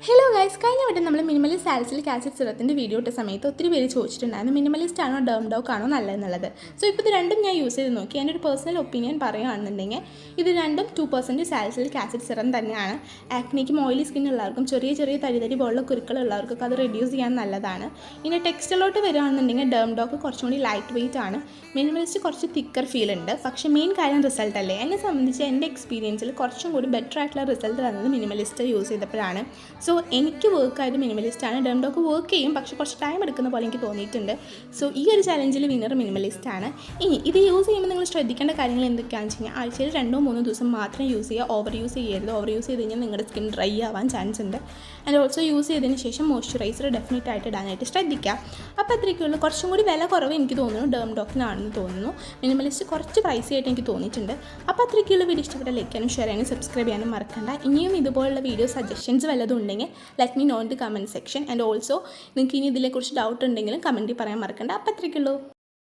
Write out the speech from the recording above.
Hello guys, കഴിഞ്ഞ വട്ടം നമ്മൾ മിനിമലിസ്റ്റ് സാലിസിലിക് ആസിഡ് സിറത്തിൻ്റെ വീഡിയോ ഇട്ട സമയത്ത് ഒത്തിരി പേര് ചോദിച്ചിട്ടുണ്ടായിരുന്നു മിനിമലിസ്റ്റ് ആണോ ഡേംഡോക്ക് ആണോ നല്ലതെന്നുള്ളത്. സോ ഇപ്പോൾ ഇത് രണ്ടും ഞാൻ യൂസ് ചെയ്ത് നോക്കി. എൻ്റെ ഒരു പേഴ്സണൽ ഒപ്പീനിയൻ പറയുകയാണെന്നുണ്ടെങ്കിൽ ഇത് രണ്ടും 2% സാലിസിലിക് ആസിഡ് സിറം തന്നെയാണ്. ആക്നിക്കും ഓയിലി സ്കിൻ ഉള്ളവർക്കും ചെറിയ ചെറിയ തരി പോലുള്ള കുരുക്കളുള്ളവർക്കൊക്കെ അത് റെഡ്യൂസ് ചെയ്യാൻ നല്ലതാണ്. ഇനി ടെക്സ്റ്റലോട്ട് വരികയാണെന്നുണ്ടെങ്കിൽ ഡേംഡോക്ക് കുറച്ചും കൂടി ലൈറ്റ് വെയിറ്റ് ആണ്. മിനിമലിസ്റ്റ് കുറച്ച് തിക്കർ ഫീൽ ഉണ്ട്. പക്ഷേ മെയിൻ കാര്യം റിസൾട്ട് അല്ലേ. എന്നെ സംബന്ധിച്ച് എൻ്റെ എക്സ്പീരിയൻസിൽ കുറച്ചും കൂടി ബെറ്റർ ആയിട്ടുള്ള റിസൾട്ട് തന്നത് മിനിമലിസ്റ്റ് യൂസ് ചെയ്തപ്പോഴാണ്. സോ എനിക്ക് വർക്കായത് മിനിമലിസ്റ്റാണ്. ഡേംഡോക്ക് വർക്ക് ചെയ്യും, പക്ഷേ കുറച്ച് ടൈം എടുക്കുന്ന പോലെ എനിക്ക് തോന്നിയിട്ടുണ്ട്. സോ ഈ ഒരു ചലഞ്ചിൽ വിന്നർ മിനിമലിസ്റ്റാണ്. ഇനി ഇത് യൂസ് ചെയ്യുമ്പോൾ നിങ്ങൾ ശ്രദ്ധിക്കേണ്ട കാര്യങ്ങൾ എന്തൊക്കെയാണെന്ന് വെച്ച് കഴിഞ്ഞാൽ ആഴ്ചയിൽ 2-3 ദിവസം മാത്രം യൂസ് ചെയ്യുക. ഓവർ യൂസ് ചെയ്യരുത്. ഓവർ യൂസ് ചെയ്ത് കഴിഞ്ഞാൽ നിങ്ങളുടെ സ്കിൻ ഡ്രൈ ആവാൻ ചാൻസ് ഉണ്ട്. ആൻഡ് ഓൾസോ യൂസ് ചെയ്തതിന് ശേഷം മോയ്സ്ചറൈസർ ഡെഫിനറ്റ് ആയിട്ട് ഇടാനായിട്ട് ശ്രദ്ധിക്കുക. അപ്പോൾ അത്രയ്ക്കുള്ളൂ. കുറച്ചും കൂടി വില കുറവ് എനിക്ക് തോന്നുന്നു ഡേംഡോക്കിനാണെന്ന് തോന്നുന്നു. മിനിമലിസ്റ്റ് കുറച്ച് പ്രൈസി ആയിട്ട് എനിക്ക് തോന്നിയിട്ടുണ്ട്. അപ്പോൾ അത്രയ്ക്കുള്ള വീഡിയോ ഇഷ്ടപ്പെട്ട ലൈക്ക് ചെയ്യാനും ഷെയർ ചെയ്യാനും സബ്സ്ക്രൈബ് ചെയ്യാനും മറക്കണ്ട. ഇനിയും ഇതുപോലുള്ള വീഡിയോ സജഷൻസ് വല്ലതും ഉണ്ടെങ്കിൽ let me know in the comment section. And also നിങ്ങൾക്ക് ഇനി ഇതിനെക്കുറിച്ച് ഡൗട്ട് ഉണ്ടെങ്കിലും കമൻറ്റിൽ പറയാൻ മറക്കണ്ട. അപ്പോൾ അത്രയ്ക്കുള്ളൂ.